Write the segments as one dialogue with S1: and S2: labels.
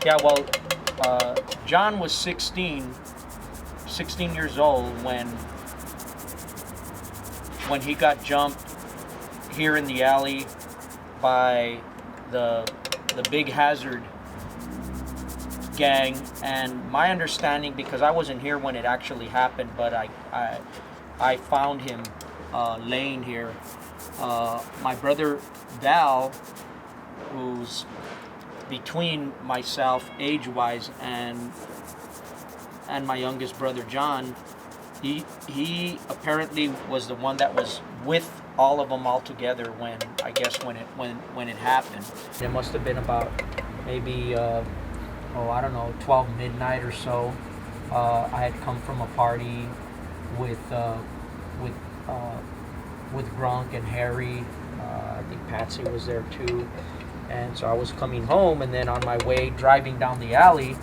S1: Yeah, well, John was 16 years old when he got jumped here in the alley by the Big Hazard gang. And my understanding, because I wasn't here when it actually happened, but I found him laying here. My brother Val, who's between myself age-wise and my youngest brother John, he apparently was the one that was with all of them all together when it happened. It must have been about maybe I don't know, 12 midnight or so. I had come from a party with Gronk and Harry. I think Patsy was there too. And so I was coming home, and then on my way driving down the alley,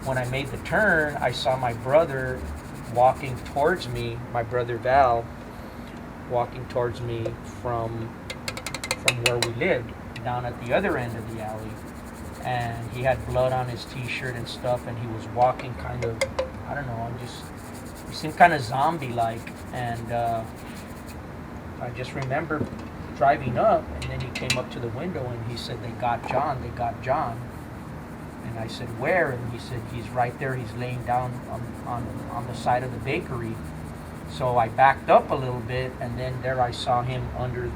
S1: when I made the turn, I saw my brother walking towards me, my brother Val, walking towards me from where we lived, down at the other end of the alley. And he had blood on his t-shirt and stuff, and he was walking kind of, I don't know, he seemed kind of zombie-like. And I just remember driving up, and then he came up to the window and he said, they got John. And I said, where? And he said, he's right there, he's laying down on the side of the bakery. So I backed up a little bit, and then there I saw him under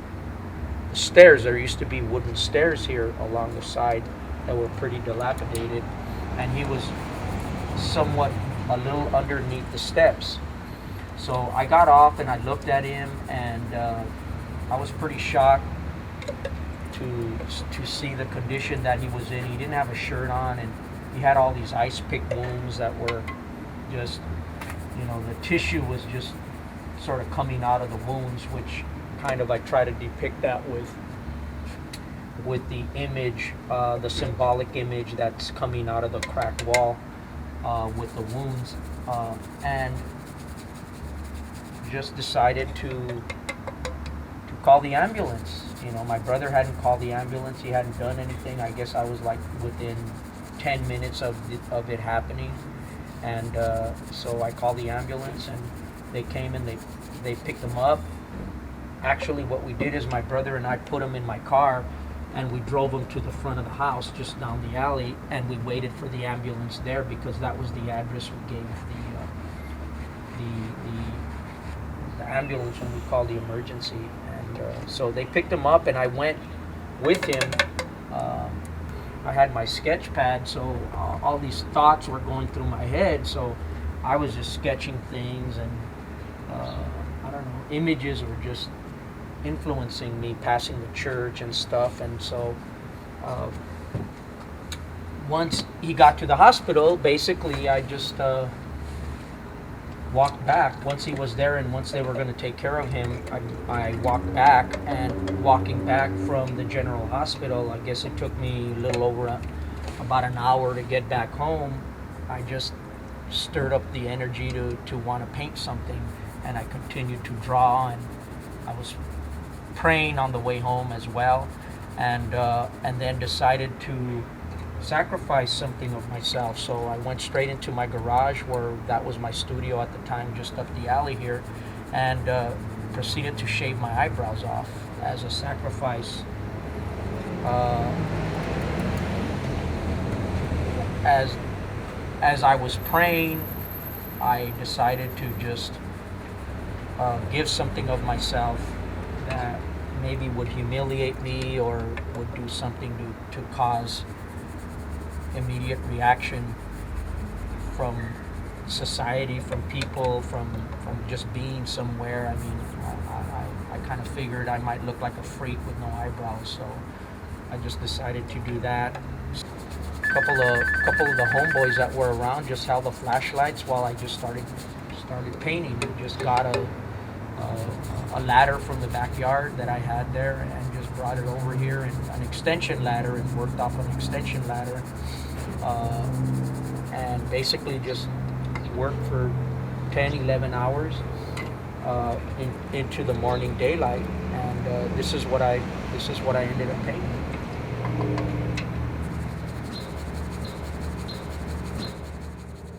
S1: the stairs. There used to be wooden stairs here along the side that were pretty dilapidated, and he was somewhat a little underneath the steps. So I got off and I looked at him, and I was pretty shocked to see the condition that he was in. He didn't have a shirt on, and he had all these ice pick wounds that were just, the tissue was just sort of coming out of the wounds, which kind of I try to depict that with the image, the symbolic image that's coming out of the cracked wall with the wounds, and just decided to call the ambulance. My brother hadn't called the ambulance. He hadn't done anything. I guess I was like within 10 minutes of it happening, and so I called the ambulance, and they came and they picked him up. Actually, what we did is my brother and I put him in my car, and we drove him to the front of the house, just down the alley, and we waited for the ambulance there because that was the address we gave the ambulance when we called the emergency. And so they picked him up, and I went with him. I had my sketch pad, so all these thoughts were going through my head, so I was just sketching things, and I don't know, images were just influencing me, passing the church and stuff. And so once he got to the hospital, basically I just walked back. Once he was there and once they were going to take care of him, I walked back. And walking back from the general hospital, I guess it took me a little over about an hour to get back home. I just stirred up the energy to want to paint something, and I continued to draw, and I was praying on the way home as well, and then decided to sacrifice something of myself. So I went straight into my garage, where that was my studio at the time, just up the alley here, and proceeded to shave my eyebrows off as a sacrifice. As I was praying, I decided to just give something of myself that maybe would humiliate me or would do something to cause immediate reaction from society, from people, from just being somewhere. I mean, I kind of figured I might look like a freak with no eyebrows, so I just decided to do that. A couple of the homeboys that were around just held the flashlights while I just started painting. We just got a ladder from the backyard that I had there and just brought it over here, and an extension ladder, and worked off an extension ladder, and basically just worked for 10-11 hours into the morning daylight, and this is what I ended up painting.